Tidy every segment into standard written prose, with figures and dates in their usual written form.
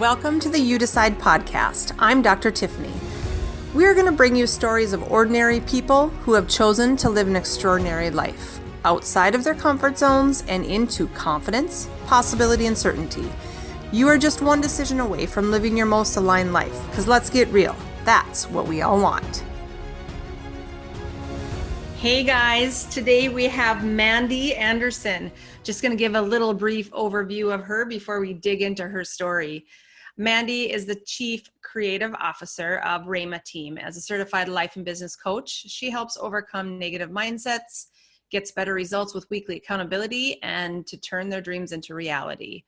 Welcome to the You Decide podcast. I'm Dr. Tiffany. We are going to bring you stories of ordinary people who have chosen to live an extraordinary life, outside of their comfort zones and into confidence, possibility, and certainty. You are just one decision away from living your most aligned life, because let's get real, that's what we all want. Hey guys, today we have Mandy Anderson. Just going to give a little brief overview of her before we dig into her story. Mandy is the Chief Creative Officer of RAYMA Team. As a certified life and business coach, she helps overcome negative mindsets, gets better results with weekly accountability, and to turn their dreams into reality.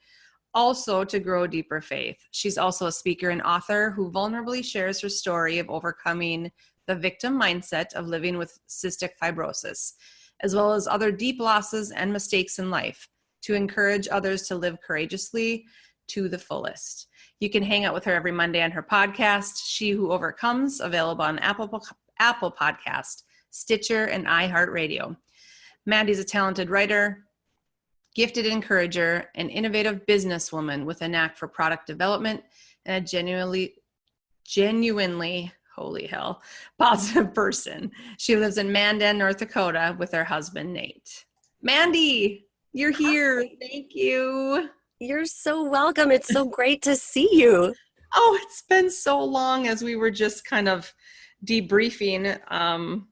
Also to grow deeper faith. She's also a speaker and author who vulnerably shares her story of overcoming the victim mindset of living with cystic fibrosis, as well as other deep losses and mistakes in life, to encourage others to live courageously to the fullest. You can hang out with her every Monday on her podcast, She Who Overcomes, available on Apple Podcast, Stitcher, and iHeartRadio. Mandy's a talented writer, gifted encourager, an innovative businesswoman with a knack for product development, and a genuinely, holy hell, positive person. She lives in Mandan, North Dakota with her husband, Nate. Mandy, you're here. Hi. Thank you. You're so welcome. It's so great to see you. Oh, it's been so long, as we were just kind of debriefing.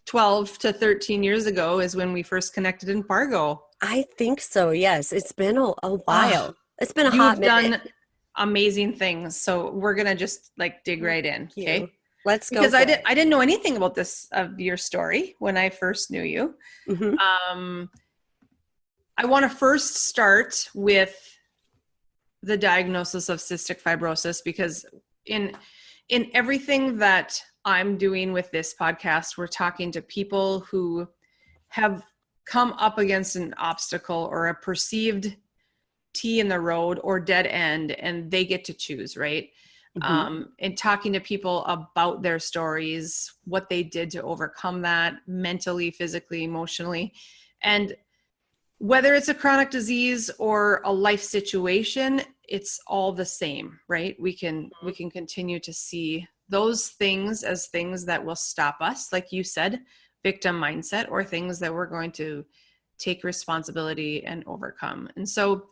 12 to 13 years ago is when we first connected in Fargo. I think so, yes. It's been a while. It's been a hot You've minute. done amazing things. So we're going to just dig right in. Okay. Let's go. Because I didn't know anything about this, of your story, when I first knew you. Mm-hmm. I want to first start with the diagnosis of cystic fibrosis, because in everything that I'm doing with this podcast, we're talking to people who have come up against an obstacle or a perceived T in the road or dead end, and they get to choose, right? Mm-hmm. And talking to people about their stories, what they did to overcome that mentally, physically, emotionally. And whether it's a chronic disease or a life situation, it's all the same, right? We can continue to see those things as things that will stop us, like you said, victim mindset, or things that we're going to take responsibility and overcome. And so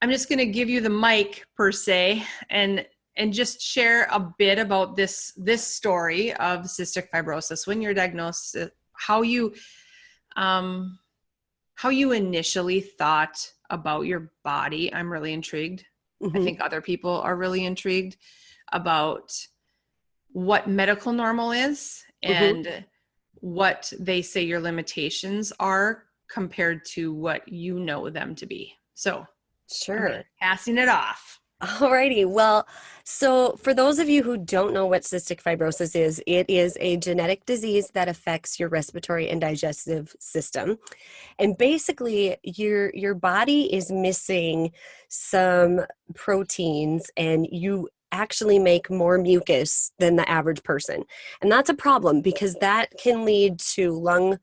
I'm just going to give you the mic, per se, and just share a bit about this story of cystic fibrosis. When you're diagnosed, how you initially thought about your body. I'm really intrigued. Mm-hmm. I think other people are really intrigued about what medical normal is, and mm-hmm. what they say your limitations are compared to what you know them to be. So sure. Passing it off. Alrighty. Well, so for those of you who don't know what cystic fibrosis is, it is a genetic disease that affects your respiratory and digestive system. And basically your body is missing some proteins, and you actually make more mucus than the average person. And that's a problem, because that can lead to lung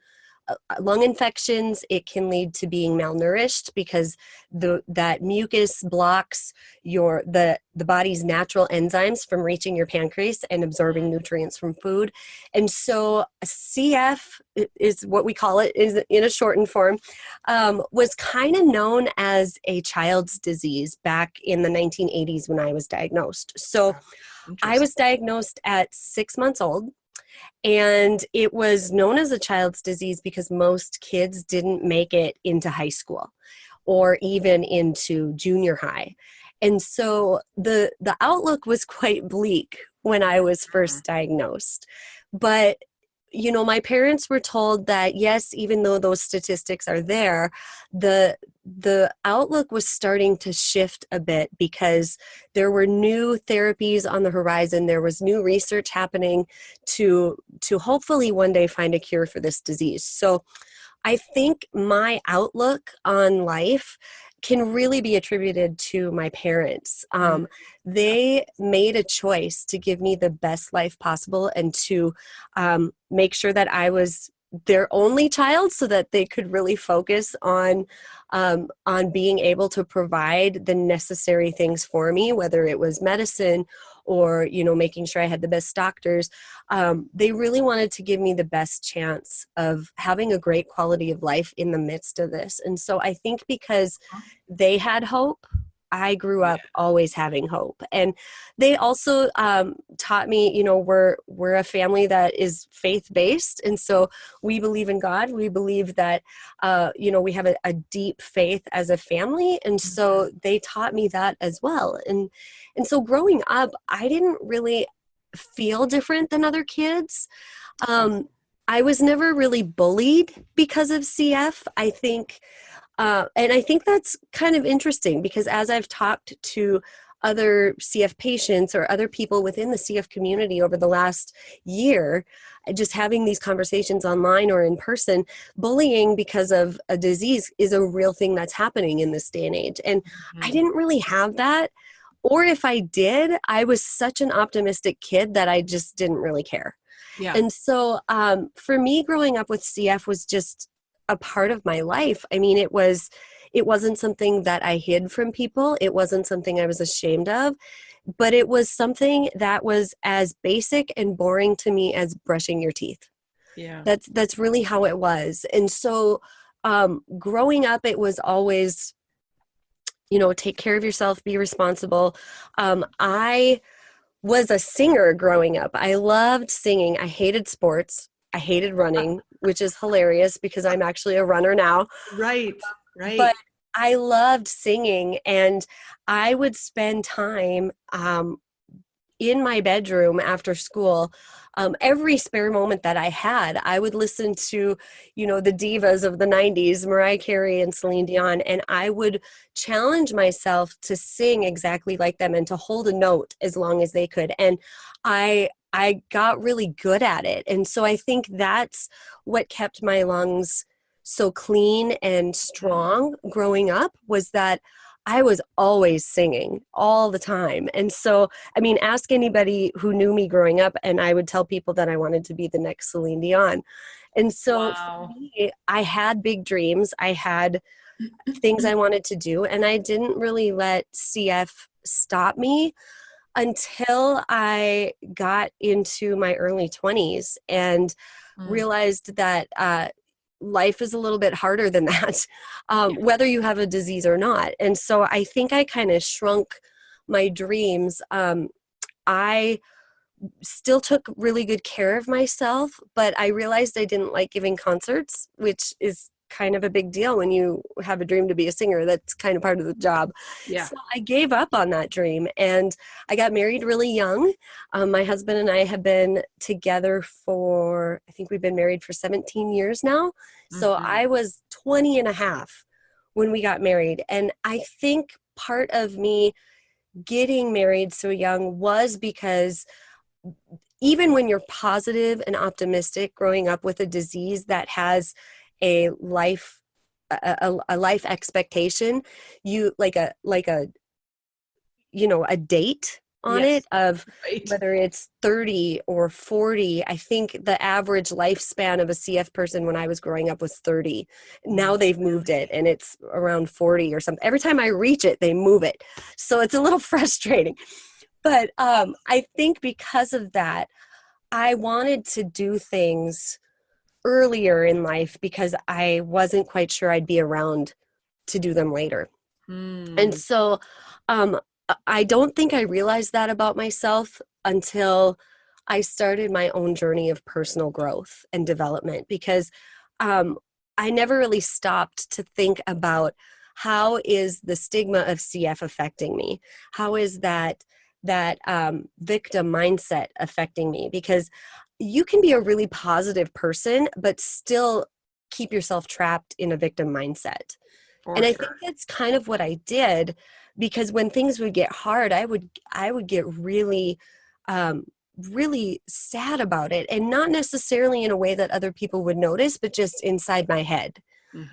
infections. It can lead to being malnourished, because that mucus blocks the body's natural enzymes from reaching your pancreas and absorbing nutrients from food. And so CF is what we call it, is in a shortened form, was kind of known as a child's disease back in the 1980s when I was diagnosed. So I was diagnosed at 6 months old. And it was known as a child's disease because most kids didn't make it into high school or even into junior high. And so the outlook was quite bleak when I was first diagnosed. But my parents were told that, yes, even though those statistics are there, the outlook was starting to shift a bit, because there were new therapies on the horizon. There was new research happening to hopefully one day find a cure for this disease. So I think my outlook on life can really be attributed to my parents. They made a choice to give me the best life possible, and to make sure that I was their only child so that they could really focus on being able to provide the necessary things for me, whether it was medicine or, you know, making sure I had the best doctors. They really wanted to give me the best chance of having a great quality of life in the midst of this. And so I think because they had hope, I grew up always having hope. And they also taught me, you know, we're a family that is faith-based. And so we believe in God. We believe that, you know, we have a deep faith as a family. And so they taught me that as well. And so growing up, I didn't really feel different than other kids. I was never really bullied because of CF. I think and I think that's kind of interesting because as I've talked to other CF patients or other people within the CF community over the last year, just having these conversations online or in person, bullying because of a disease is a real thing that's happening in this day and age. And I didn't really have that. Or if I did, I was such an optimistic kid that I just didn't really care. Yeah. And so for me, growing up with CF was just a part of my life. I mean, it wasn't something that I hid from people. It wasn't something I was ashamed of, but it was something that was as basic and boring to me as brushing your teeth. Yeah. That's really how it was. And so growing up, it was always, you know, take care of yourself, be responsible. I was a singer growing up. I loved singing. I hated sports. I hated running, which is hilarious because I'm actually a runner now. Right. But I loved singing, and I would spend time in my bedroom after school. Every spare moment that I had, I would listen to, you know, the divas of the 90s, Mariah Carey and Celine Dion, and I would challenge myself to sing exactly like them and to hold a note as long as they could. And I got really good at it. And so I think that's what kept my lungs so clean and strong growing up, was that I was always singing all the time. And so, I mean, ask anybody who knew me growing up, and I would tell people that I wanted to be the next Celine Dion. And so for me, I had big dreams. I had things I wanted to do, and I didn't really let CF stop me until I got into my early 20s and realized that life is a little bit harder than that, whether you have a disease or not. And so I think I kind of shrunk my dreams. I still took really good care of myself, but I realized I didn't like giving concerts, which is kind of a big deal when you have a dream to be a singer. That's kind of part of the job. Yeah. So I gave up on that dream, and I got married really young. My husband and I have been together for, I think we've been married for 17 years now. So I was 20 and a half when we got married. And I think part of me getting married so young was because even when you're positive and optimistic growing up with a disease that has a life expectation, you like a you know, a date on it of whether it's 30 or 40. I think the average lifespan of a CF person when I was growing up was 30. Now they've moved it and it's around 40 or something. Every time I reach it, they move it. So it's a little frustrating. But I think because of that, I wanted to do things earlier in life because I wasn't quite sure I'd be around to do them later. And so I don't think I realized that about myself until I started my own journey of personal growth and development, because I never really stopped to think about how is the stigma of CF affecting me? How is that victim mindset affecting me? Because you can be a really positive person, but still keep yourself trapped in a victim mindset. I think that's kind of what I did, because when things would get hard, I would get really, really sad about it, and not necessarily in a way that other people would notice, but just inside my head.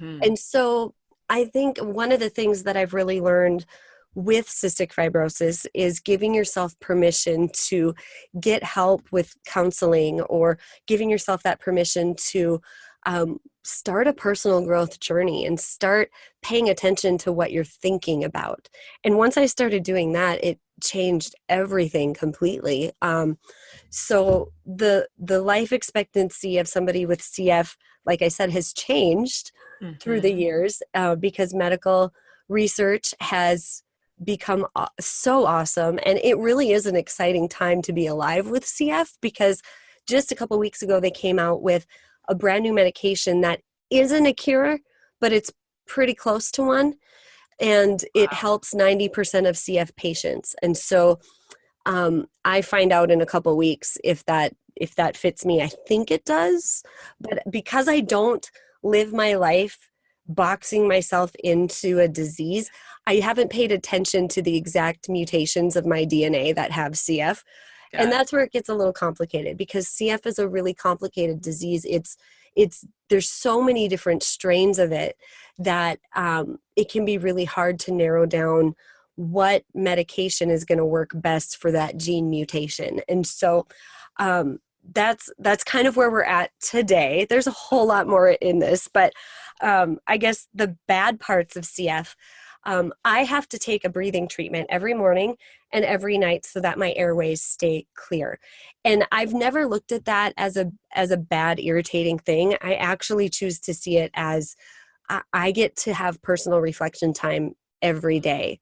And so I think one of the things that I've really learned with cystic fibrosis is giving yourself permission to get help with counseling, or giving yourself that permission to start a personal growth journey and start paying attention to what you're thinking about. And once I started doing that, it changed everything completely. So the life expectancy of somebody with CF, like I said, has changed through the years because medical research has become so awesome. And it really is an exciting time to be alive with CF, because just a couple weeks ago, they came out with a brand new medication that isn't a cure, but it's pretty close to one. And it helps 90% of CF patients. And so I find out in a couple weeks if that fits me. I think it does. But because I don't live my life boxing myself into a disease, I haven't paid attention to the exact mutations of my DNA that have CF. And that's where it gets a little complicated, because CF is a really complicated disease. There's so many different strains of it that it can be really hard to narrow down what medication is going to work best for that gene mutation. And so that's kind of where we're at today. There's a whole lot more in this, but I guess the bad parts of CF, I have to take a breathing treatment every morning and every night so that my airways stay clear. And I've never looked at that as a bad, irritating thing. I actually choose to see it as I get to have personal reflection time every day.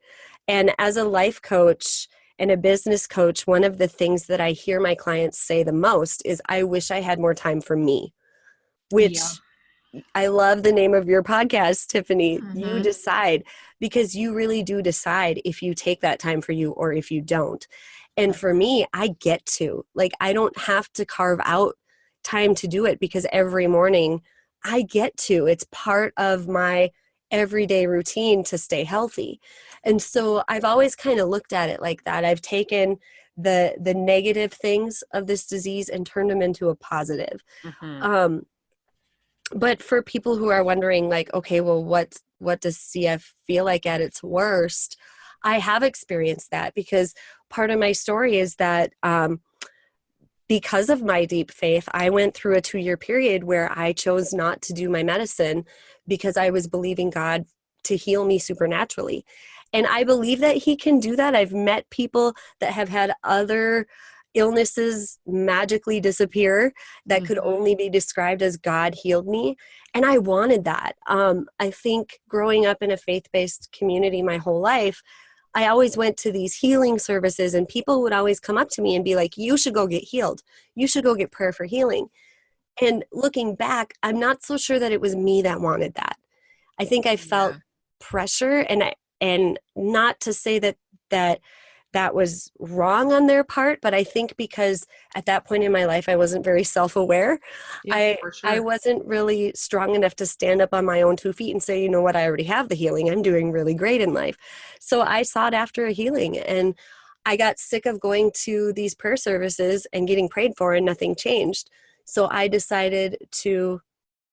And as a life coach and a business coach, one of the things that I hear my clients say the most is, I wish I had more time for me, which I love the name of your podcast, Tiffany. You decide, because you really do decide if you take that time for you or if you don't. And for me, I get to, I don't have to carve out time to do it, because every morning I get to. It's part of my everyday routine to stay healthy. And so I've always kind of looked at it like that. I've taken the negative things of this disease and turned them into a positive. But for people who are wondering, okay, well, what does CF feel like at its worst? I have experienced that, because part of my story is that because of my deep faith, I went through a 2-year period where I chose not to do my medicine because I was believing God to heal me supernaturally. And I believe that He can do that. I've met people that have had other illnesses magically disappear that could only be described as God healed me. And I wanted that. I think growing up in a faith-based community my whole life, I always went to these healing services, and people would always come up to me and be like, you should go get healed. You should go get prayer for healing. And looking back, I'm not so sure that it was me that wanted that. I think I felt pressure, and not to say that was wrong on their part, but I think because at that point in my life, I wasn't very self-aware. I wasn't really strong enough to stand up on my own 2 feet and say, you know what, I already have the healing. I'm doing really great in life. So I sought after a healing, and I got sick of going to these prayer services and getting prayed for, and nothing changed. So I decided to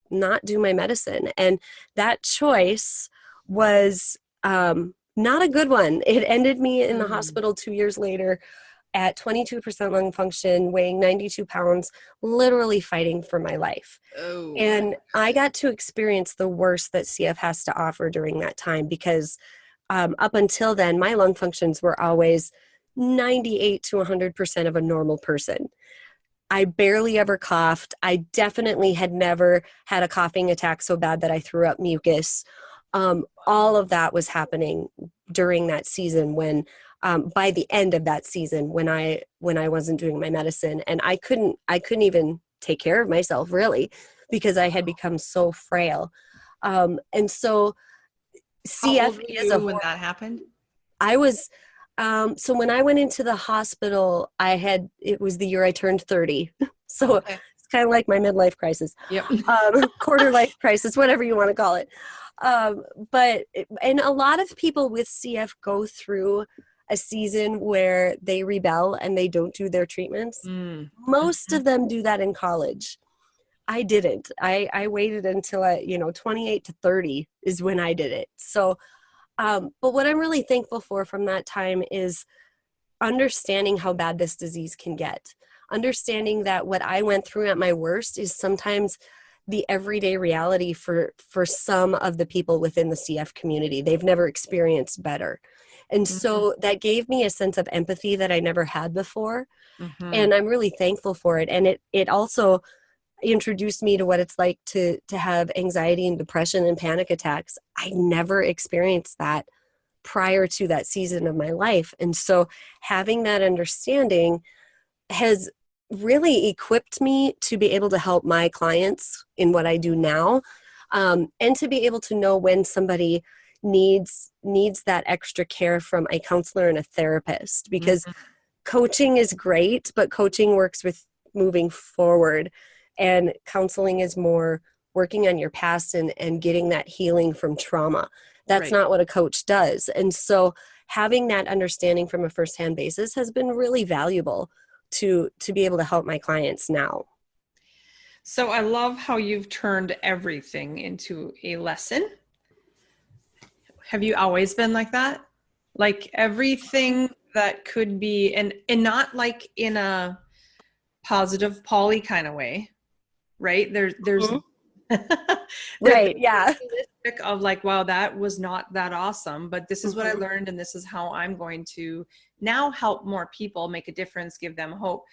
not do my medicine. And that choice was not a good one. It ended me in the hospital 2 years later at 22% lung function, weighing 92 pounds, literally fighting for my life. And I got to experience the worst that CF has to offer during that time, because up until then, my lung functions were always 98 to 100% of a normal person. I barely ever coughed. I definitely had never had a coughing attack so bad that I threw up mucus. All of that was happening during that season when, by the end of that season, when I wasn't doing my medicine, and I couldn't even take care of myself really, because I had become so frail. And so CF is when that happened? I was, so when I went into the hospital, it was the year I turned 30. So it's kind of like my midlife crisis, quarter life crisis, whatever you want to call it. And a lot of people with CF go through a season where they rebel and they don't do their treatments. Most of them do that in college. I didn't. I waited until 28 to 30 is when I did it. So But what I'm really thankful for from that time is understanding how bad this disease can get. Understanding that what I went through at my worst is sometimes the everyday reality for some of the people within the CF community. They've never experienced better. And so that gave me a sense of empathy that I never had before. And I'm really thankful for it. And it also introduced me to what it's like to have anxiety and depression and panic attacks. I never experienced that prior to that season of my life. And so having that understanding has really equipped me to be able to help my clients in what I do now, and to be able to know when somebody needs that extra care from a counselor and a therapist, because coaching is great, but coaching works with moving forward, and counseling is more working on your past and getting that healing from trauma. That's not what a coach does. And so having that understanding from a firsthand basis has been really valuable to be able to help my clients now. So I love how you've turned everything into a lesson. Have you always been like that? Like everything that could be, and not like in a positive Polly kind of way, right? There's Right. Yeah. of like, wow, that was not that awesome, but this is what I learned, and this is how I'm going to now help more people, make a difference, give them hope,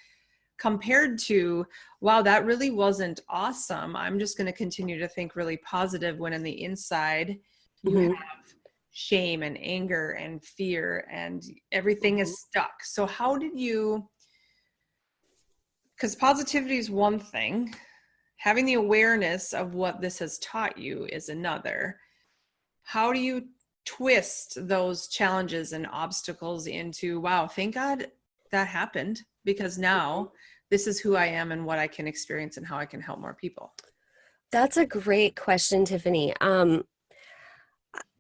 compared to, wow, that really wasn't awesome. I'm just going to continue to think really positive, when in the inside you have shame and anger and fear and everything is stuck. So how did you, because positivity is one thing, having the awareness of what this has taught you is another. How do you twist those challenges and obstacles into, wow, thank God that happened, because now this is who I am and what I can experience and how I can help more people? That's a great question, Tiffany.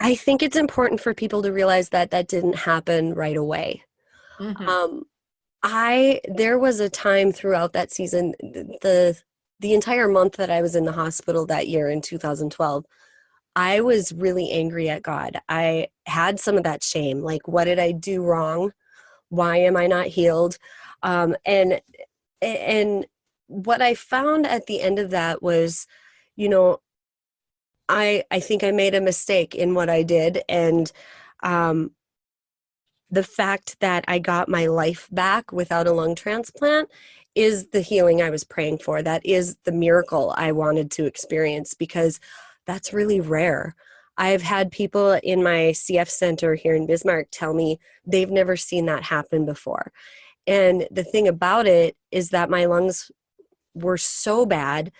I think it's important for people to realize that that didn't happen right away. There was a time throughout that season, the entire month that I was in the hospital that year in 2012, I was really angry at God. I had some of that shame, like, what did I do wrong? Why am I not healed? And what I found at the end of that was, I think I made a mistake in what I did. And the fact that I got my life back without a lung transplant is the healing I was praying for. That is the miracle I wanted to experience, because that's really rare. I've had people in my CF center here in Bismarck tell me they've never seen that happen before. And the thing about it is that my lungs were so bad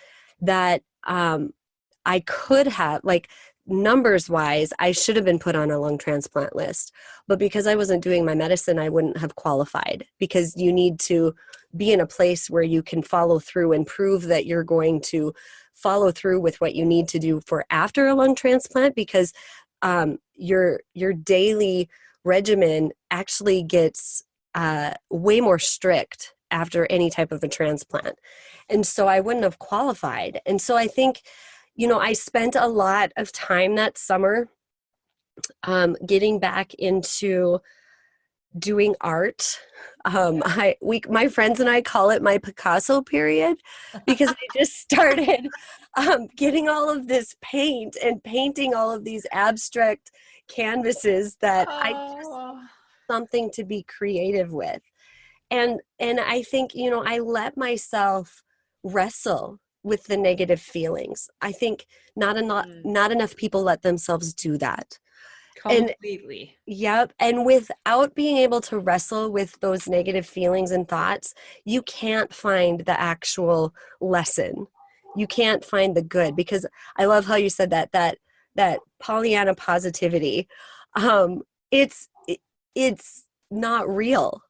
that I could have, like, numbers wise, I should have been put on a lung transplant list. But because I wasn't doing my medicine, I wouldn't have qualified, because you need to be in a place where you can follow through and prove that you're going to follow through with what you need to do for after a lung transplant, because your daily regimen actually gets way more strict after any type of a transplant. And so I wouldn't have qualified. And so I think, I spent a lot of time that summer getting back into doing art. My friends and I call it my Picasso period, because I just started getting all of this paint and painting all of these abstract canvases that I just something to be creative with. And I think, I let myself wrestle with the negative feelings. I think not enough people let themselves do that. Completely. And without being able to wrestle with those negative feelings and thoughts, you can't find the actual lesson. You can't find the good, because I love how you said that Pollyanna positivity. It's not real.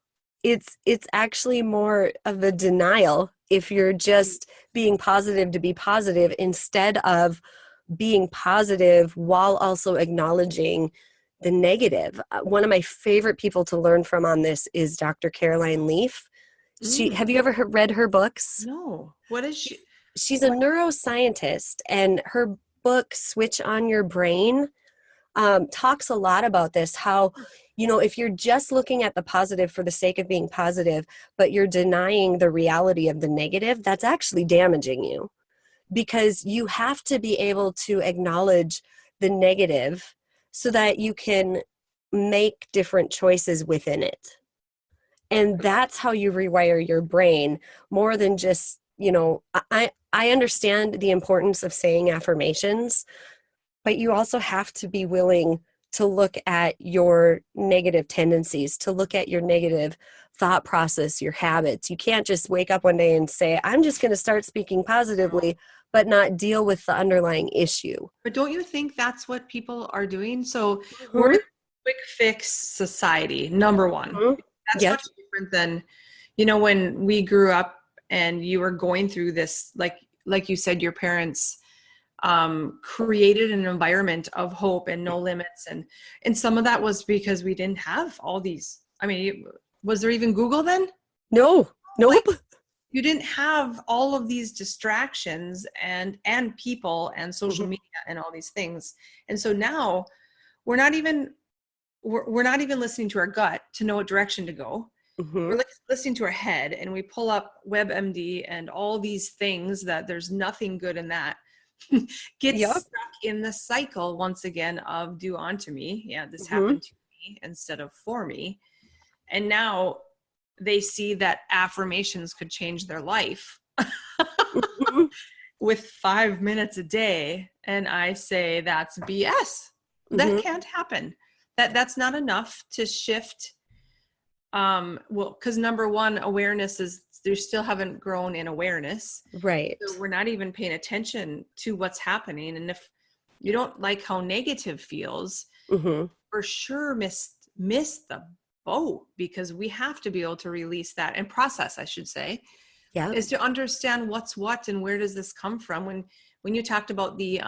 It's actually more of a denial if you're just being positive to be positive, instead of being positive while also acknowledging the negative. One of my favorite people to learn from on this is Dr. Caroline Leaf. Have you ever read her books? No. What is she? She's a neuroscientist, and her book, Switch on Your Brain, talks a lot about this, how, if you're just looking at the positive for the sake of being positive, but you're denying the reality of the negative, that's actually damaging you, because you have to be able to acknowledge the negative so that you can make different choices within it. And that's how you rewire your brain, more than just, I understand the importance of saying affirmations, but you also have to be willing to look at your negative tendencies, to look at your negative thought process, your habits. You can't just wake up one day and say, I'm just going to start speaking positively, but not deal with the underlying issue. But don't you think that's what people are doing? So Mm-hmm. we're in a quick fix society, number one. Mm-hmm. That's Yep. much different than, when we grew up and you were going through this, like you said, your parents created an environment of hope and no limits. And some of that was because we didn't have all these. I mean, was there even Google then? No, nope. You didn't have all of these distractions and people and social Mm-hmm. media and all these things. And so now we're not even listening to our gut to know what direction to go. Mm-hmm. We're listening to our head, and we pull up WebMD and all these things that there's nothing good in that. Gets Yep. stuck in the cycle once again of do unto me. Yeah, this Mm-hmm. happened to me instead of for me. And now they see that affirmations could change their life Mm-hmm. with 5 minutes a day. And I say that's BS. That Mm-hmm. can't happen. That's not enough to shift. Because number one, awareness is, they still haven't grown in awareness. Right. So we're not even paying attention to what's happening. And if you don't like how negative feels, Mm-hmm. for sure miss the boat, because we have to be able to release that and process, I should say, Yeah. is to understand what's what and where does this come from. When you talked about the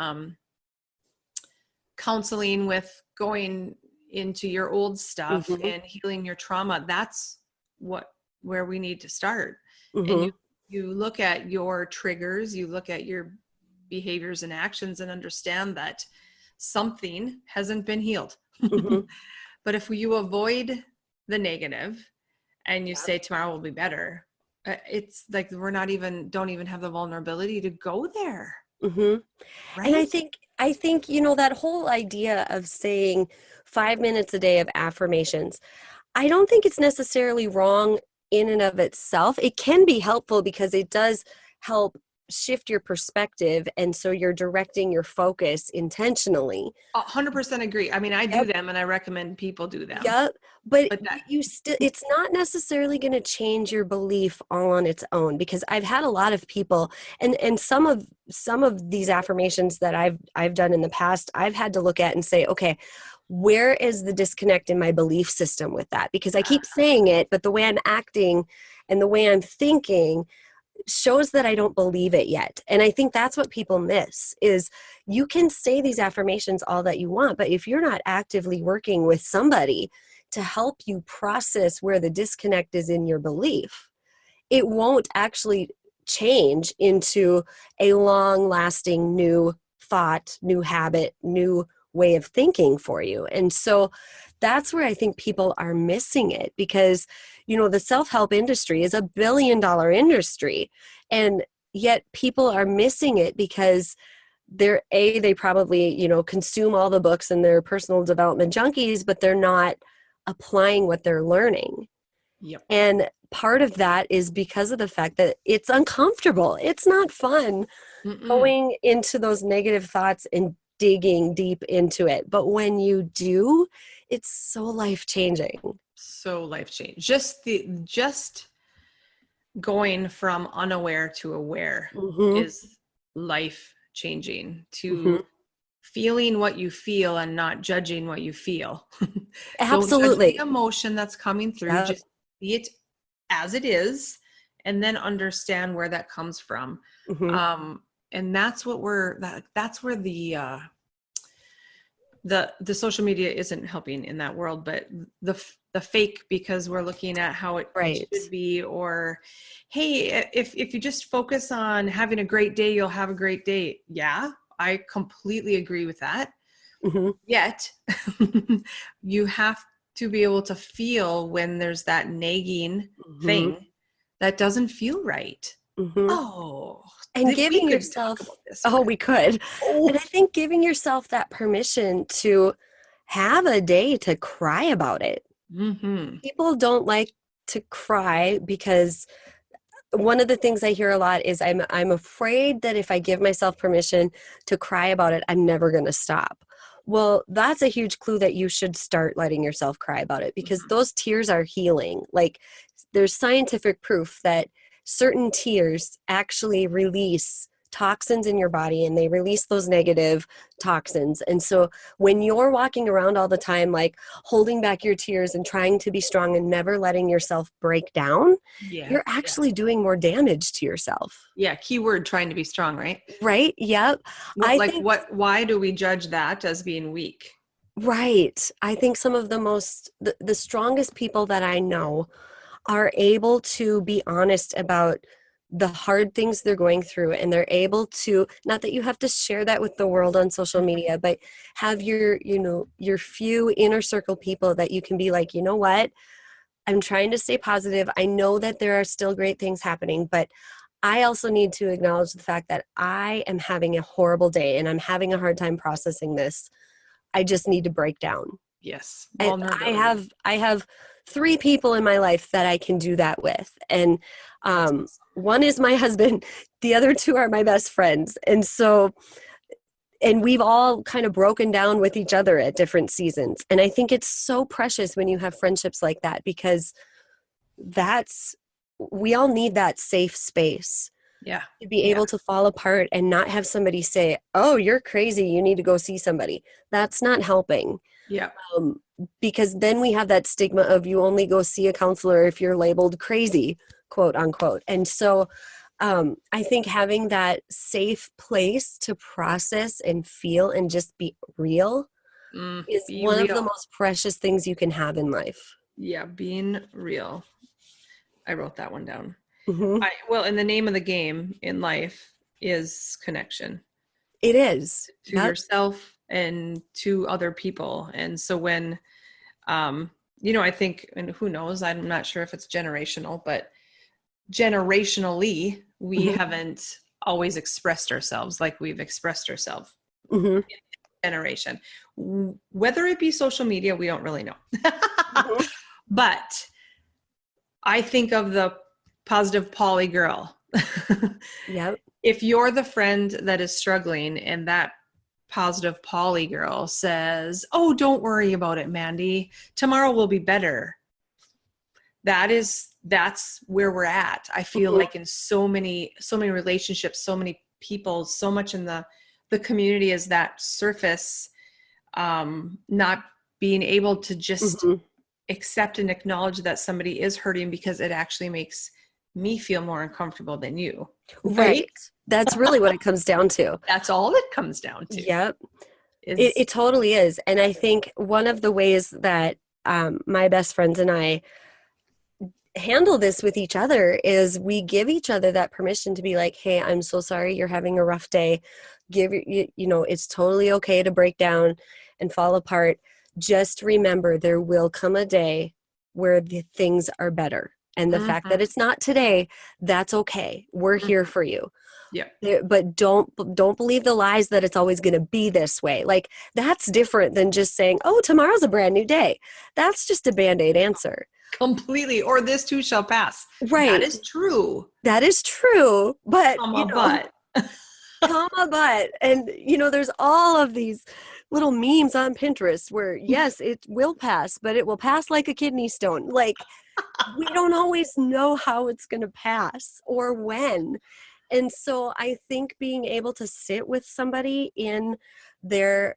counseling with going into your old stuff Mm-hmm. and healing your trauma, that's where we need to start. Mm-hmm. And you look at your triggers, you look at your behaviors and actions, and understand that something hasn't been healed. Mm-hmm. But if you avoid the negative and you Yeah. say tomorrow will be better, it's like don't even have the vulnerability to go there. Mm-hmm. Right. And I think, that whole idea of saying 5 minutes a day of affirmations, I don't think it's necessarily wrong in and of itself. It can be helpful because it does help shift your perspective. And so you're directing your focus intentionally. 100% agree. I mean, I do them and I recommend people do them. Yep. But that, it's not necessarily going to change your belief all on its own, because I've had a lot of people, and some of these affirmations that I've done in the past, I've had to look at and say, okay, where is the disconnect in my belief system with that? Because I keep saying it, but the way I'm acting and the way I'm thinking shows that I don't believe it yet. And I think that's what people miss, is you can say these affirmations all that you want, but if you're not actively working with somebody to help you process where the disconnect is in your belief, it won't actually change into a long-lasting new thought, new habit, new way of thinking for you. And so that's where I think people are missing it, because, the self-help industry is $1 billion industry, and yet people are missing it because they probably, consume all the books and they're personal development junkies, but they're not applying what they're learning. Yep. And part of that is because of the fact that it's uncomfortable. It's not fun going into those negative thoughts and digging deep into it. But when you do, it's so life-changing. So life-changing. Just going from unaware to aware is life-changing, to feeling what you feel and not judging what you feel. Absolutely. Don't judge the emotion that's coming through. Yep. Just see it as it is, and then understand where that comes from. And that's what that's where the social media isn't helping in that world, but the fake, because we're looking at how it should be, or, hey, if you just focus on having a great day, you'll have a great day. Yeah, I completely agree with that. Mm-hmm. Yet you have to be able to feel when there's that nagging Mm-hmm. thing that doesn't feel right. Mm-hmm. Oh, And we giving could talk yourself, about this oh, forever. we could. And I Oh, think giving yourself that permission to have a day to cry about it. mm-hmm. People don't like to cry because one of the things I hear a lot is I'm afraid that if I give myself permission to cry about it, I'm never going to stop. Well, that's a huge clue that you should start letting yourself cry about it, because those tears are healing. Like, there's scientific proof that certain tears actually release toxins in your body, and they release those negative toxins. And so when you're walking around all the time, like holding back your tears and trying to be strong and never letting yourself break down, Yeah. you're actually doing more damage to yourself. Yeah. Keyword trying to be strong, right? Right? Yep. Well, I like think, why do we judge that as being weak? right. I think some of the strongest people that I know are able to be honest about the hard things they're going through, and they're able to, not that you have to share that with the world on social media, but have your few inner circle people that you can be like, you know what, I'm trying to stay positive. I know that there are still great things happening, but I also need to acknowledge the fact that I am having a horrible day and I'm having a hard time processing this. I just need to break down. Yes. And Vulnerability. I have three people in my life that I can do that with. And That's awesome. one is my husband, the other two are my best friends. And so, and we've all kind of broken down with each other at different seasons. And I think it's so precious when you have friendships like that, because that's, we all need that safe space Yeah. to be Yeah. able to fall apart and not have somebody say, oh, you're crazy, you need to go see somebody. That's not helping. Yeah. um, because then we have that stigma of you only go see a counselor if you're labeled crazy, quote unquote. And so I think having that safe place to process and feel and just be real is Be one of the real. most precious things you can have in life. Yeah. Being real. I wrote that one down. Mm-hmm. Well, and the name of the game in life is connection It is. to Yep. yourself and to other people. And so when, I think, and who knows, I'm not sure if it's generational, but generationally, we Mm-hmm. haven't always expressed ourselves like we've expressed ourselves Mm-hmm. generation. Whether it be social media, we don't really know. Mm-hmm. But I think of the positive poly girl. Yep. If you're the friend that is struggling and that positive poly girl says, "Oh, don't worry about it, Mandy. Tomorrow will be better." That's where we're at. I feel Mm-hmm. like in so many relationships, so many people, so much in the community is that surface, not being able to just Mm-hmm. accept and acknowledge that somebody is hurting because it actually makes me feel more uncomfortable than you. Right. Right? That's really what it comes down to. That's all it comes down to Yep. is It totally is. And I think one of the ways that my best friends and I handle this with each other is we give each other that permission to be like, hey, I'm so sorry you're having a rough day. It's totally okay to break down and fall apart. Just remember, there will come a day where the things are better. And the fact that Mhm. it's not today, that's okay. We're here for you. Yeah. But don't believe the lies that it's always going to be this way. Like, that's different than just saying, oh, tomorrow's a brand new day. That's just a Band-Aid answer. Completely. Or this too shall pass. That Right. is true. That is true. But, But comma, but. And, there's all of these little memes on Pinterest where, yes, it will pass, but it will pass like a kidney stone. Like, we don't always know how it's going to pass or when. And so I think being able to sit with somebody in their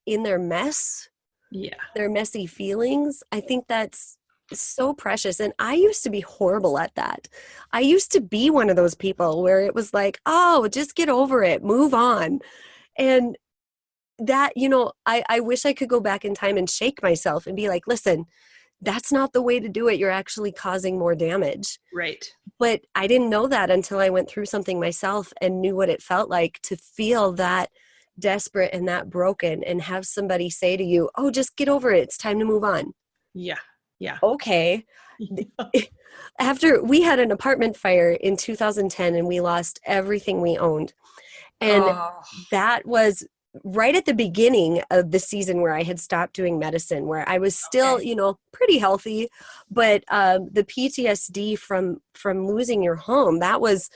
mess, yeah. their messy feelings, I think that's so precious. And I used to be horrible at that. I used to be one of those people where it was like, oh, just get over it, move on. And that, I wish I could go back in time and shake myself and be like, listen, that's not the way to do it. You're actually causing more damage. Right. But I didn't know that until I went through something myself and knew what it felt like to feel that desperate and that broken, and have somebody say to you, oh, just get over it. It's time to move on. Yeah. Yeah. Okay. After we had an apartment fire in 2010 and we lost everything we owned. And Oh, that was right at the beginning of the season where I had stopped doing medicine, where I was still, okay. pretty healthy, but the PTSD from losing your home, that was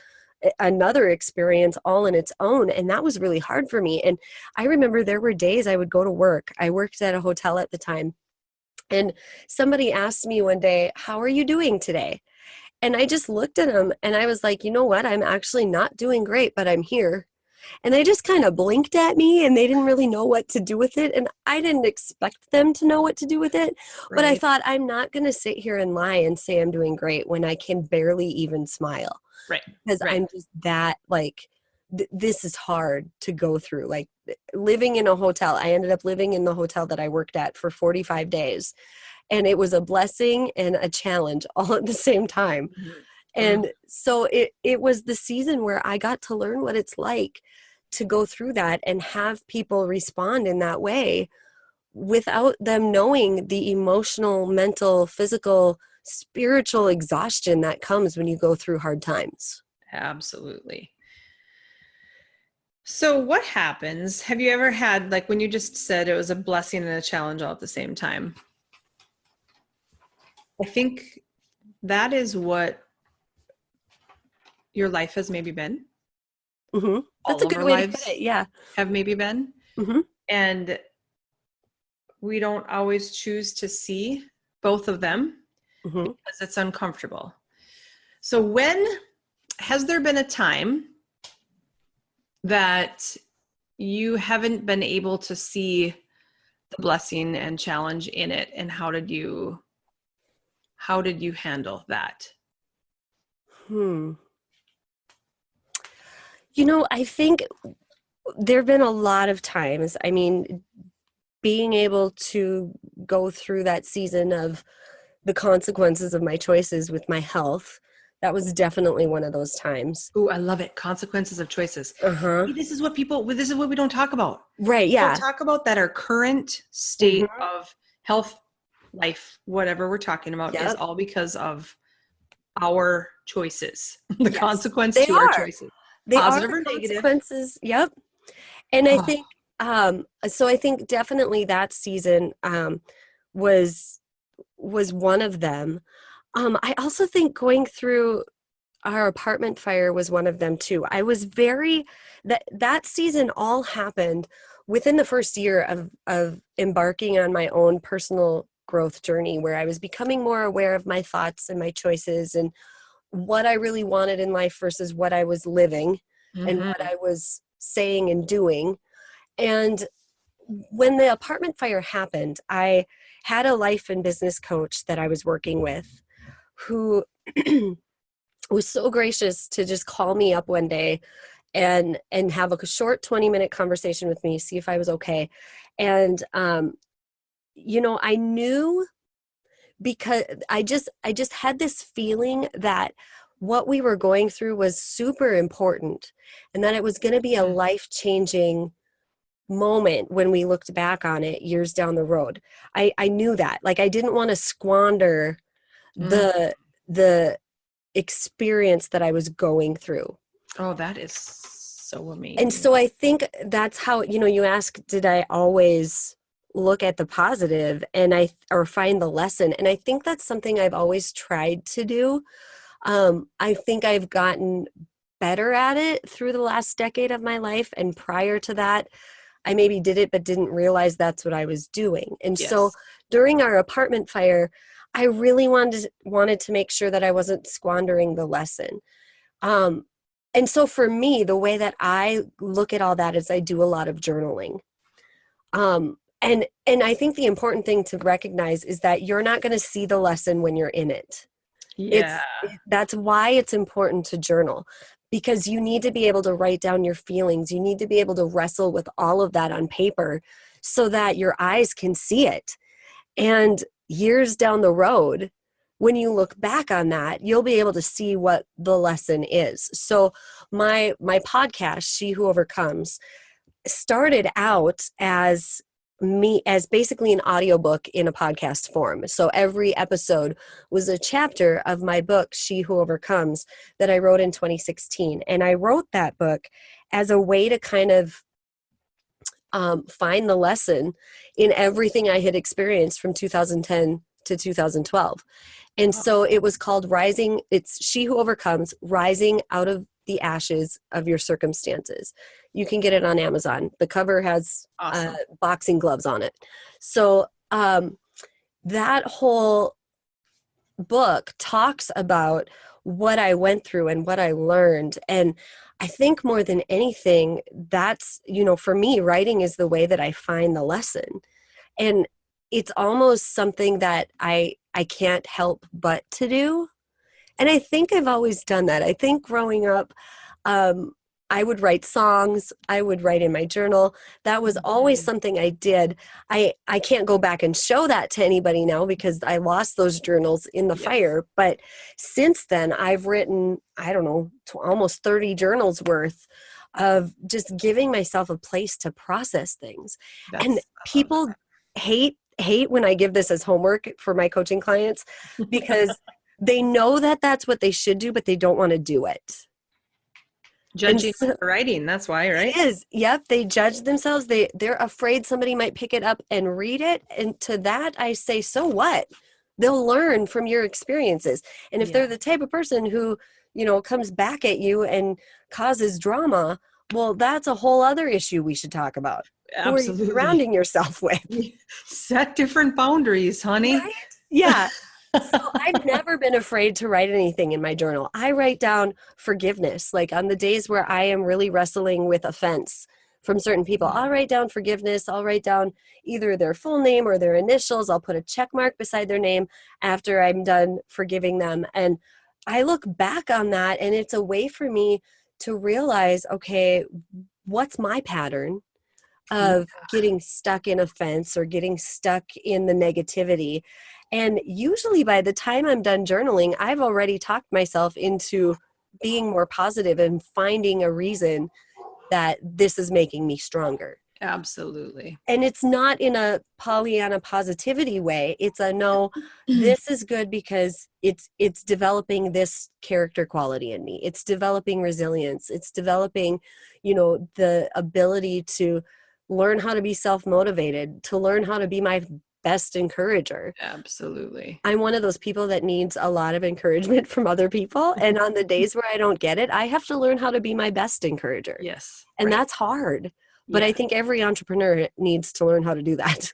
another experience all in its own. And that was really hard for me. And I remember there were days I would go to work. I worked at a hotel at the time. And somebody asked me one day, how are you doing today? And I just looked at them and I was like, you know what? I'm actually not doing great, but I'm here. And they just kind of blinked at me and they didn't really know what to do with it. And I didn't expect them to know what to do with it. But I Right. thought, I'm not going to sit here and lie and say I'm doing great when I can barely even smile. Right. Because Right. I'm just that, like, this is hard to go through. Like, living in a hotel, I ended up living in the hotel that I worked at for 45 days. And it was a blessing and a challenge all at the same time. Mhm. Mm. And so it was the season where I got to learn what it's like to go through that and have people respond in that way without them knowing the emotional, mental, physical, spiritual exhaustion that comes when you go through hard times. Absolutely. So what happens? Have you ever had, like when you just said it was a blessing and a challenge all at the same time? I think that is what your life has maybe been. Mm-hmm. That's All a of good our way to put lives it. Yeah. have maybe been. Mm-hmm. And we don't always choose to see both of them Mm-hmm. because it's uncomfortable. So has there been a time that you haven't been able to see the blessing and challenge in it, and how did you handle that? I think there have been a lot of times, I mean, being able to go through that season of the consequences of my choices with my health, that was definitely one of those times. Ooh, I love it. Consequences of choices. Uh-huh. See, this is what we don't talk about. Right, We don't yeah. talk about that our current state Mm-hmm. of health, life, whatever we're talking about is Yep. all because of our choices, the Yes, consequence they to our are. choices, They are positive the or negative. consequences. Yep. And I Oh, think, so I think definitely that season was one of them. I also think going through our apartment fire was one of them too. I was that season all happened within the first year of embarking on my own personal growth journey, where I was becoming more aware of my thoughts and my choices and what I really wanted in life versus what I was living and what mm-hmm. I was saying and doing. And when the apartment fire happened, I had a life and business coach that I was working with who was so gracious to just call me up one day and have a short 20-minute conversation with me, see if I was okay. And I knew, because I just had this feeling that what we were going through was super important and that it was going to be a life-changing moment when we looked back on it years down the road. I knew that. Like, I didn't want to squander Mm. the experience that I was going through. Oh, that is so amazing. And so I think that's how, you ask, did I always look at the positive or find the lesson? And I think that's something I've always tried to do. I think I've gotten better at it through the last decade of my life. And prior to that, I maybe did it, but didn't realize that's what I was doing. And so Yes. during our apartment fire, I really wanted to make sure that I wasn't squandering the lesson. And so for me, the way that I look at all that is I do a lot of journaling. And I think the important thing to recognize is that you're not going to see the lesson when you're in it. Yeah. That's why it's important to journal, because you need to be able to write down your feelings. You need to be able to wrestle with all of that on paper so that your eyes can see it. And years down the road, when you look back on that, you'll be able to see what the lesson is. So my podcast, She Who Overcomes, started out as basically an audiobook in a podcast form. So every episode was a chapter of my book, She Who Overcomes, that I wrote in 2016. And I wrote that book as a way to kind of find the lesson in everything I had experienced from 2010 to 2012. And so it was called it's She Who Overcomes, Rising Out of the Ashes of Your Circumstances. You can get it on Amazon. The cover has boxing gloves on it. So that whole book talks about what I went through and what I learned. And I think more than anything, that's, for me, writing is the way that I find the lesson. And it's almost something that I can't help but to do. And I think I've always done that. I think growing up, I would write songs. I would write in my journal. That was always something I did. I can't go back and show that to anybody now because I lost those journals in the fire. But since then, I've written, I don't know, almost 30 journals worth of just giving myself a place to process things. And people hate when I give this as homework for my coaching clients because they know that that's what they should do, but they don't want to do it. Judging writing, that's why, right? It is. Yep. They judge themselves. They're afraid somebody might pick it up and read it. And to that, I say, so what? They'll learn from your experiences. And if they're the type of person who, comes back at you and causes drama, well, that's a whole other issue we should talk about. Absolutely. Who are you surrounding yourself with? Set different boundaries, honey. Right? Yeah. So I've never been afraid to write anything in my journal. I write down forgiveness, like on the days where I am really wrestling with offense from certain people. I'll write down forgiveness. I'll write down either their full name or their initials. I'll put a check mark beside their name after I'm done forgiving them. And I look back on that, and it's a way for me to realize, okay, what's my pattern of getting stuck in offense or getting stuck in the negativity? And usually by the time I'm done journaling, I've already talked myself into being more positive and finding a reason that this is making me stronger. Absolutely. And it's not in a Pollyanna positivity way. It's a no, this is good because it's developing this character quality in me. It's developing resilience. It's developing, the ability to learn how to be self-motivated, to learn how to be my best encourager. Absolutely. I'm one of those people that needs a lot of encouragement from other people. And on the days where I don't get it, I have to learn how to be my best encourager. Yes. And that's hard. But I think every entrepreneur needs to learn how to do that.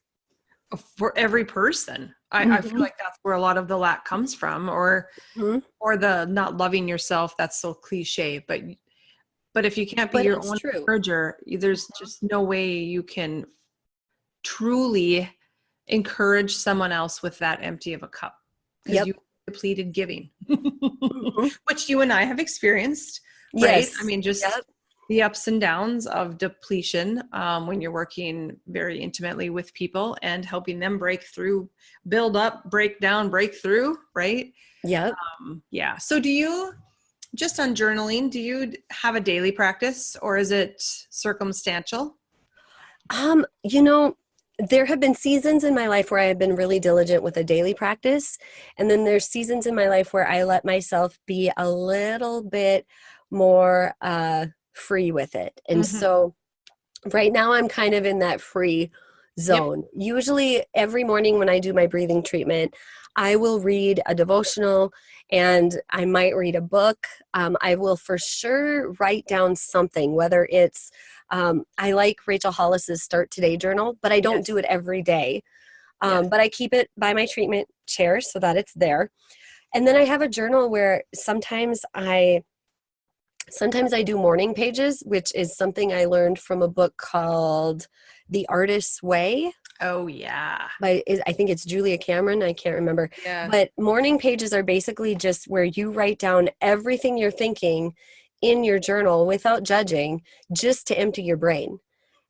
For every person. I feel like that's where a lot of the lack comes from, or the not loving yourself. That's so cliche, but if you can't be your own encourager, there's just no way you can truly encourage someone else with that empty of a cup, because you depleted giving, which you and I have experienced, right? Yes. I mean, just the ups and downs of depletion when you're working very intimately with people and helping them break through, build up, break down, break through, right? Yep. So do you, just on journaling, do you have a daily practice, or is it circumstantial? There have been seasons in my life where I have been really diligent with a daily practice. And then there's seasons in my life where I let myself be a little bit more free with it. And so right now I'm kind of in that free zone. Usually every morning when I do my breathing treatment, I will read a devotional and I might read a book. I will for sure write down something, whether it's I like Rachel Hollis's Start Today journal, but I don't do it every day. But I keep it by my treatment chair so that it's there. And then I have a journal where sometimes I do morning pages, which is something I learned from a book called The Artist's Way. Oh, yeah. I think it's Julia Cameron. I can't remember. Yeah. But morning pages are basically just where you write down everything you're thinking in your journal without judging, just to empty your brain.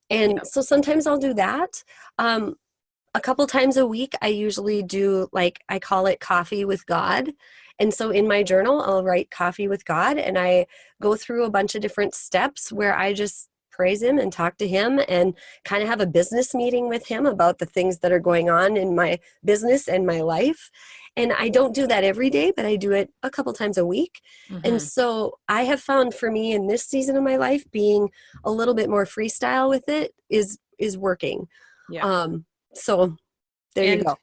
And so sometimes I'll do that. A couple times a week, I usually do, I call it Coffee with God. And so in my journal, I'll write Coffee with God, and I go through a bunch of different steps where I just praise him and talk to him and kind of have a business meeting with him about the things that are going on in my business and my life. And I don't do that every day, but I do it a couple times a week. And so I have found for me in this season of my life, being a little bit more freestyle with it is working. Yeah. So there you go.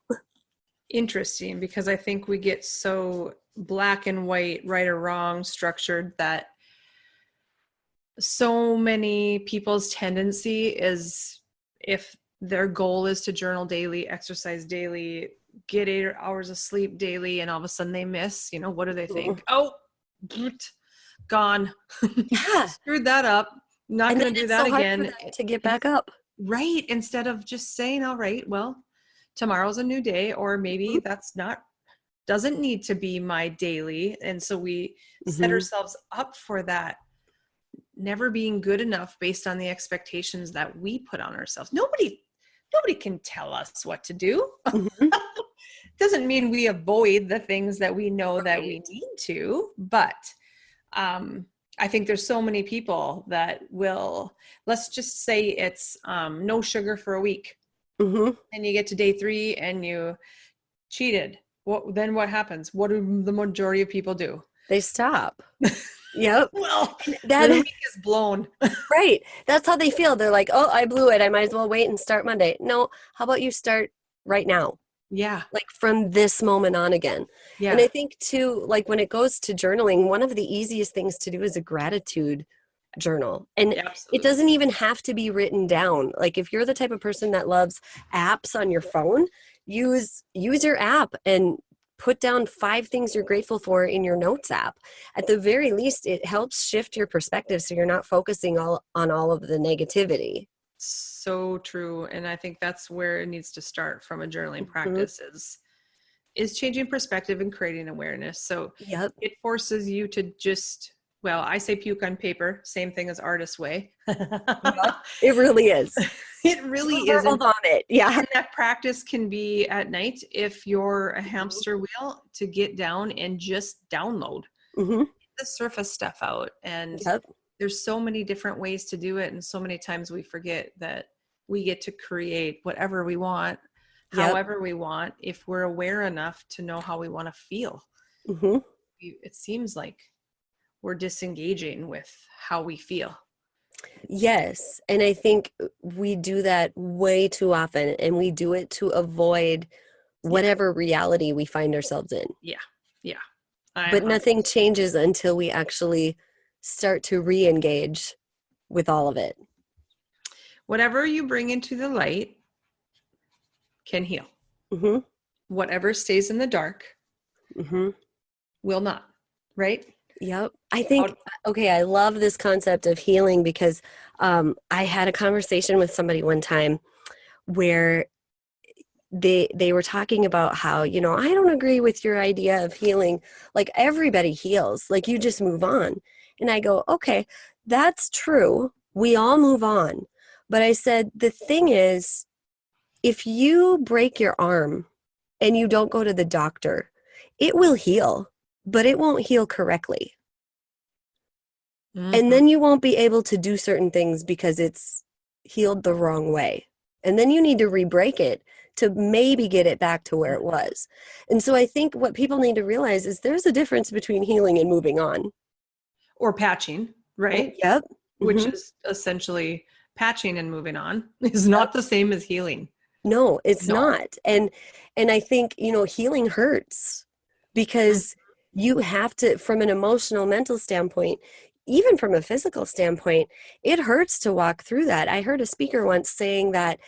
Interesting, because I think we get so black and white, right or wrong structured, that so many people's tendency is, if their goal is to journal daily, exercise daily, get 8 hours of sleep daily, and all of a sudden they miss, what do they think? Oh, gone. Yeah. Screwed that up. Not going to do that again. To get back up. Right. Instead of just saying, all right, well, tomorrow's a new day, or maybe doesn't need to be my daily. And so we set ourselves up for that never being good enough based on the expectations that we put on ourselves. Nobody can tell us what to do. Doesn't mean we avoid the things that we know that we need to, but I think there's so many people that will, let's just say it's no sugar for a week. And you get to day 3 and you cheated. Then what happens? What do the majority of people do? They stop. Yep. Well, that week is blown. Right. That's how they feel. They're like, oh, I blew it. I might as well wait and start Monday. No, how about you start right now? Yeah. Like from this moment on again. Yeah. And I think too, like when it goes to journaling, one of the easiest things to do is a gratitude journal. And it doesn't even have to be written down. Like if you're the type of person that loves apps on your phone, use your app and put down 5 things you're grateful for in your notes app. At the very least, it helps shift your perspective so you're not focusing on all of the negativity. So true. And I think that's where it needs to start from a journaling practice is changing perspective and creating awareness. So it forces you to just, well, I say puke on paper, same thing as artist's way. It really is. It really is. Vomit. Yeah. And that practice can be at night if you're a hamster wheel, to get down and just download the surface stuff out. And there's so many different ways to do it. And so many times we forget that we get to create whatever we want, however we want, if we're aware enough to know how we want to feel. It seems like we're disengaging with how we feel. Yes. And I think we do that way too often, and we do it to avoid whatever reality we find ourselves in. Yeah. But nothing changes until we actually start to re-engage with all of it. Whatever you bring into the light can heal. Whatever stays in the dark will not, right? Yep. I think, I love this concept of healing because I had a conversation with somebody one time where they were talking about how, I don't agree with your idea of healing. Like everybody heals, like you just move on. And I go, okay, that's true. We all move on. But I said, the thing is, if you break your arm and you don't go to the doctor, it will heal, but it won't heal correctly. And then you won't be able to do certain things because it's healed the wrong way. And then you need to re-break it to maybe get it back to where it was. And so I think what people need to realize is there's a difference between healing and moving on. Or patching, right? Yep. Which is essentially patching and moving on is not the same as healing. No, it's not. And I think, healing hurts because you have to, from an emotional, mental standpoint, even from a physical standpoint, it hurts to walk through that. I heard a speaker once saying that,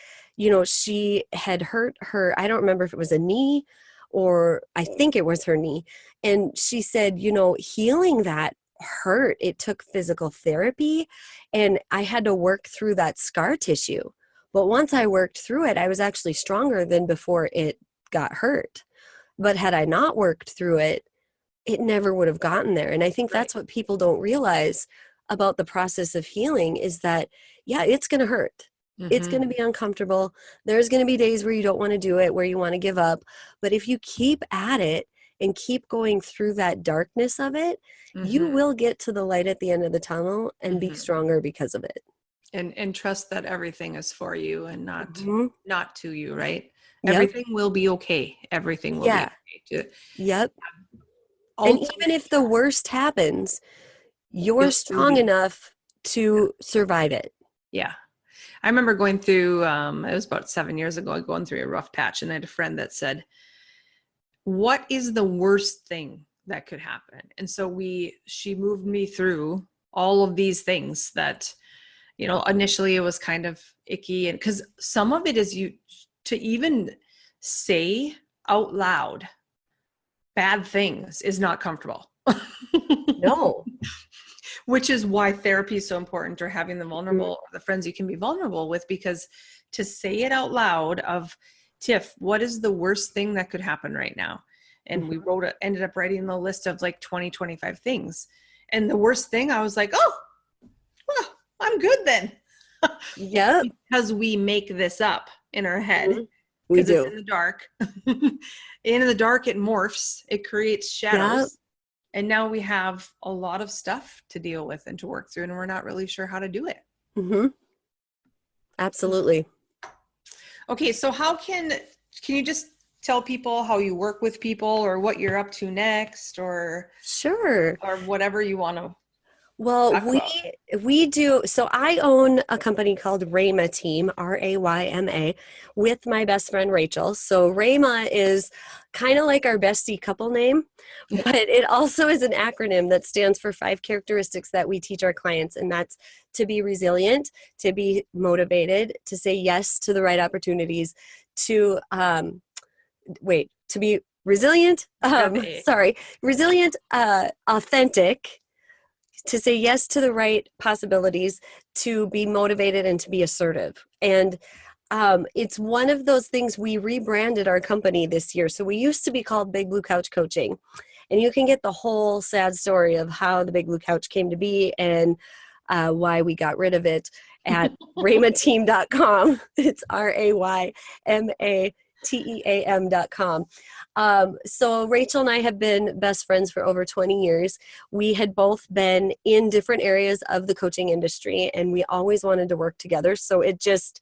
she had hurt her, I don't remember if it was a knee or I think it was her knee. And she said, healing that hurt. It took physical therapy and I had to work through that scar tissue. But once I worked through it, I was actually stronger than before it got hurt. But had I not worked through it, it never would have gotten there. And I think that's what people don't realize about the process of healing is that, it's going to hurt. It's going to be uncomfortable. There's going to be days where you don't want to do it, where you want to give up. But if you keep at it and keep going through that darkness of it, you will get to the light at the end of the tunnel and be stronger because of it. And trust that everything is for you and Mhm. not to you, right? Yep. Everything will be okay. Everything will be Yeah. okay. Yep. And even Ultimately, if the worst happens, you'll you're still strong be. enough to survive it. Yeah. I remember going through, it was about 7 years ago, going through a rough patch, and I had a friend that said, what is the worst thing that could happen? And so she moved me through all of these things that, initially it was kind of icky. And because some of it is to even say out loud bad things is not comfortable. No. Which is why therapy is so important, or having Mhm. the friends you can be vulnerable with, because to say it out loud of, Tiff, what is the worst thing that could happen right now? And we ended up writing the list of like 20, 25 things. And the worst thing, I was like, oh, well, I'm good then. Yep. Because we make this up in our head Mhm. We because it's do. in the dark. In the dark, it morphs, it creates Yep. shadows. And now we have a lot of stuff to deal with and to work through, and we're not really sure how to do it. Hmm. Absolutely. Okay, so can you just tell people how you work with people, or what you're up to next, Sure. or whatever you want to Well, talk about? we do. So I own a company called RAYMA Team, RAYMA, with my best friend Rachel. So RAYMA is kind of like our bestie couple name, but it also is an acronym that stands for 5 characteristics that we teach our clients, and that's to be resilient, to be motivated, to say yes to the right opportunities, to to be resilient. Got the A. Resilient, authentic, to say yes to the right possibilities, to be motivated, and to be assertive. And it's one of those things. We rebranded our company this year. So we used to be called Big Blue Couch Coaching. And you can get the whole sad story of how the Big Blue Couch came to be and why we got rid of it at raymateam.com. It's RAYMATEAM.com. So Rachel and I have been best friends for over 20 years. We had both been in different areas of the coaching industry, and we always wanted to work together. So it just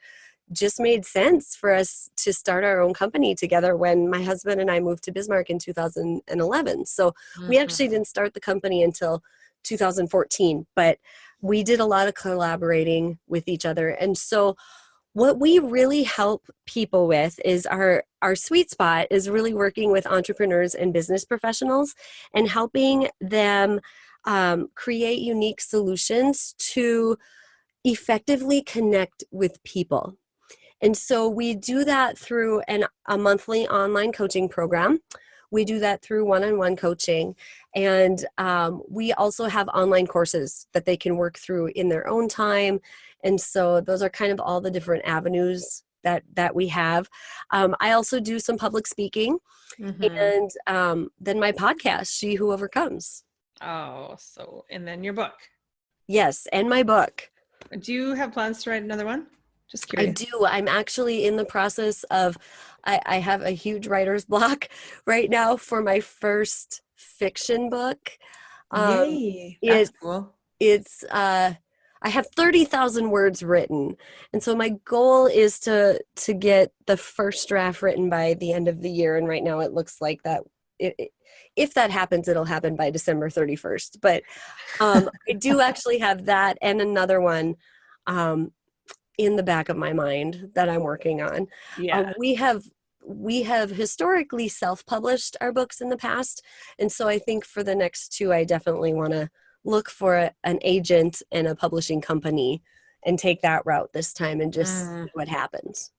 made sense for us to start our own company together when my husband and I moved to Bismarck in 2011. So we actually Mhm. didn't start the company until 2014, but we did a lot of collaborating with each other. And so what we really help people with is our sweet spot is really working with entrepreneurs and business professionals and helping them create unique solutions to effectively connect with people. And so we do that through a monthly online coaching program. We do that through one-on-one coaching. And we also have online courses that they can work through in their own time. And so those are kind of all the different avenues that we have. I also do some public speaking, Mhm. and then my podcast, She Who Overcomes. Oh, and then your book. Yes, and my book. Do you have plans to write another one? Just I curious. do. I'm actually in the process of, I have a huge writer's block right now for my first fiction book. Um, Yay. That's it's, cool. it's, I have 30,000 words written. And so my goal is to get the first draft written by the end of the year. And right now it looks like that if that happens, it'll happen by December 31st. But I do actually have that and another one. Um, in the back of my mind that I'm working on. Yeah. We have historically self-published our books in the past, and so I think for the next two, I definitely want to look for an agent and a publishing company and take that route this time and just see Mm. what happens.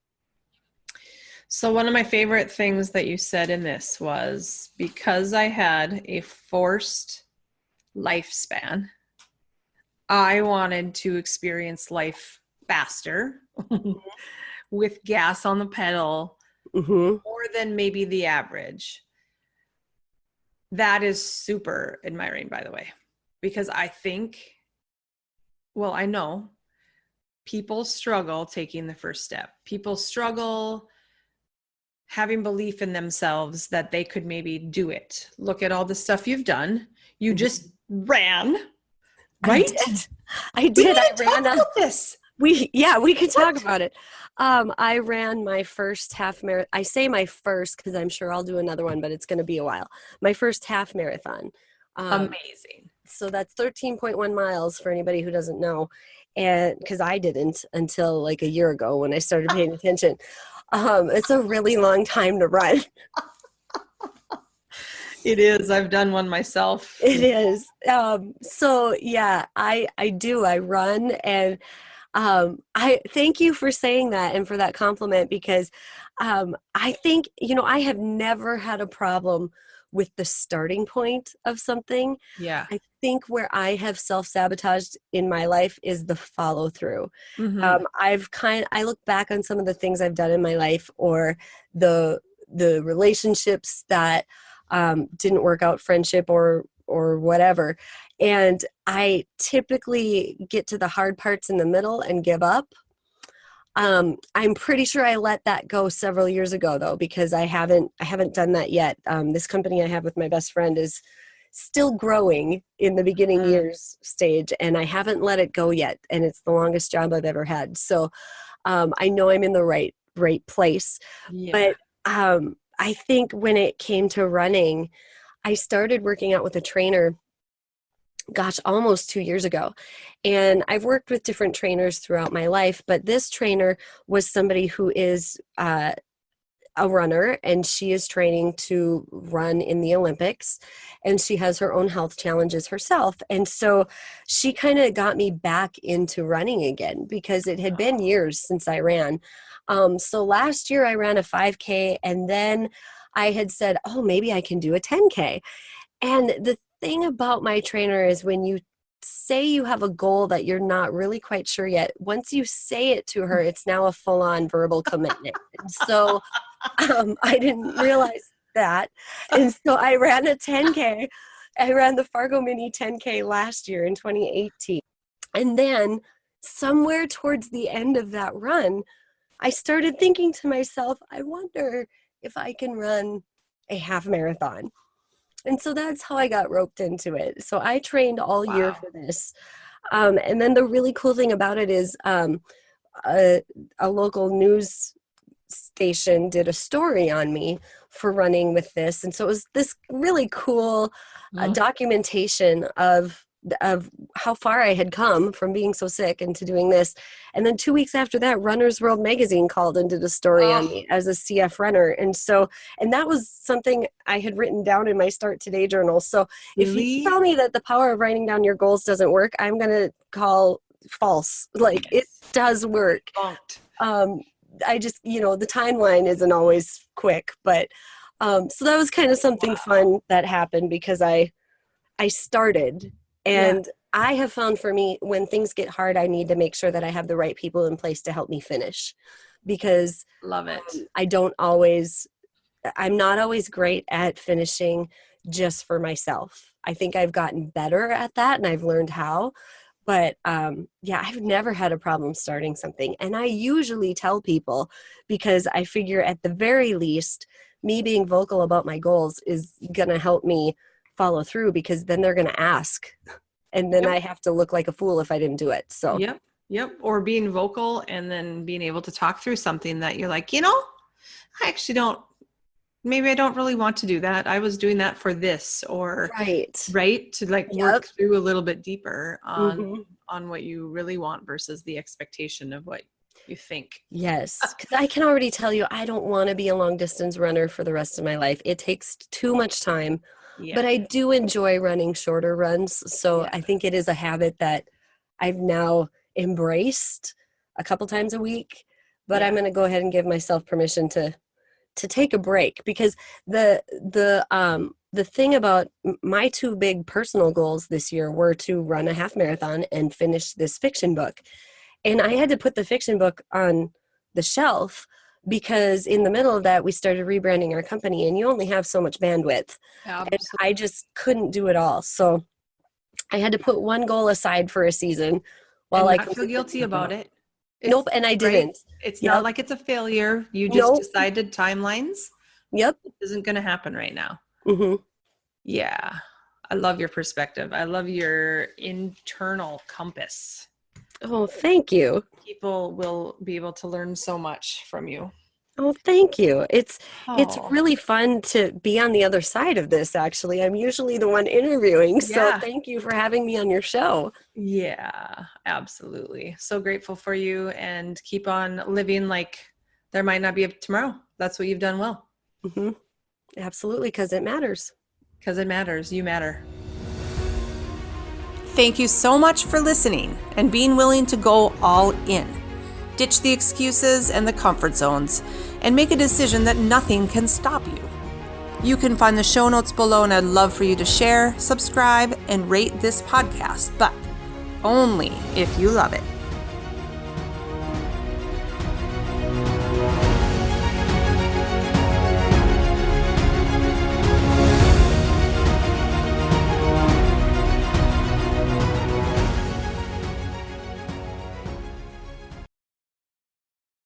So one of my favorite things that you said in this was, because I had a forced lifespan, I wanted to experience life faster with gas on the pedal Mm-hmm. more than maybe the average. That is super admiring, by the way, because I know people struggle taking the first step. People struggle having belief in themselves that they could maybe do it. Look at all the stuff you've done. You just ran, I right? did. I We did. need I to talk ran a about this. we can talk about it. I ran my first half marathon. I say my first because I'm sure I'll do another one, but it's going to be a while. My first half marathon. Amazing. So that's 13.1 miles for anybody who doesn't know. And because I didn't until like a year ago when I started paying attention. It's a really long time to run. It is. I've done one myself. It is. So yeah, I do. I run, and I thank you for saying that and for that compliment, because I think, I have never had a problem with the starting point of something. Yeah. I think where I have self-sabotaged in my life is the follow through. Mm-hmm. I look back on some of the things I've done in my life, or the relationships that didn't work out, friendship or whatever. And I typically get to the hard parts in the middle and give up. I'm pretty sure I let that go several years ago though, because I haven't done that yet. This company I have with my best friend is still growing in the beginning years stage, and I haven't let it go yet. And it's the longest job I've ever had. So I know I'm in the right place. Yeah. But I think when it came to running, I started working out with a trainer, gosh, almost 2 years ago. And I've worked with different trainers throughout my life, but this trainer was somebody who is a runner, and she is training to run in the Olympics, and she has her own health challenges herself. And so she kind of got me back into running again, because it had been years since I ran. So last year I ran a 5K, and then I had said, oh, maybe I can do a 10K. And the thing about my trainer is, when you say you have a goal that you're not really quite sure yet, once you say it to her, it's now a full-on verbal commitment. And so I didn't realize that. And so I ran a 10K. I ran the Fargo Mini 10K last year in 2018. And then somewhere towards the end of that run, I started thinking to myself, I wonder if I can run a half marathon. And so that's how I got roped into it. So I trained all year for this. And then the really cool thing about it is a local news station did a story on me for running with this. And so it was this really cool documentation of how far I had come from being so sick into doing this. And then 2 weeks after that, Runner's World magazine called and did a story on me as a CF runner. And that was something I had written down in my Start Today journal. So if you tell me that the power of writing down your goals doesn't work, I'm going to call false. Like, it does work. I just, the timeline isn't always quick, but so that was kind of something fun that happened, because I started. And I have found, for me, when things get hard, I need to make sure that I have the right people in place to help me finish, because love it. I'm not always great at finishing just for myself. I think I've gotten better at that, and I've learned how. But I've never had a problem starting something. And I usually tell people, because I figure at the very least, me being vocal about my goals is going to help me follow through, because then they're going to ask. And then I have to look like a fool if I didn't do it. So Yep. Or being vocal and then being able to talk through something that you're like, maybe I don't really want to do that. I was doing that for this, or right. To like work through a little bit deeper on what you really want versus the expectation of what you think. Yes. Because I can already tell you, I don't want to be a long distance runner for the rest of my life. It takes too much time. But I do enjoy running shorter runs. So I think it is a habit that I've now embraced a couple times a week. But I'm going to go ahead and give myself permission to take a break, because the thing about my two big personal goals this year were to run a half marathon and finish this fiction book. And I had to put the fiction book on the shelf, because in the middle of that, we started rebranding our company, and you only have so much bandwidth. Absolutely. And I just couldn't do it all. So I had to put one goal aside for a season while I feel guilty about it. Nope, and I didn't. Right? It's not like it's a failure. You just decided timelines. Yep. It isn't going to happen right now. Mm-hmm. Yeah. I love your perspective. I love your internal compass. Oh, thank you. People will be able to learn so much from you. Oh, thank you. It's Oh, really fun to be on the other side of this, actually. I'm usually the one interviewing, so yeah. thank you for having me on your show. Yeah, absolutely. So grateful for you, and keep on living like there might not be a tomorrow. That's what you've done well, Hmm. Absolutely, because it matters. because it matters. You matter. Thank you so much for listening and being willing to go all in. Ditch the excuses and the comfort zones and make a decision that nothing can stop you. You can find the show notes below, and I'd love for you to share, subscribe, and rate this podcast, but only if you love it.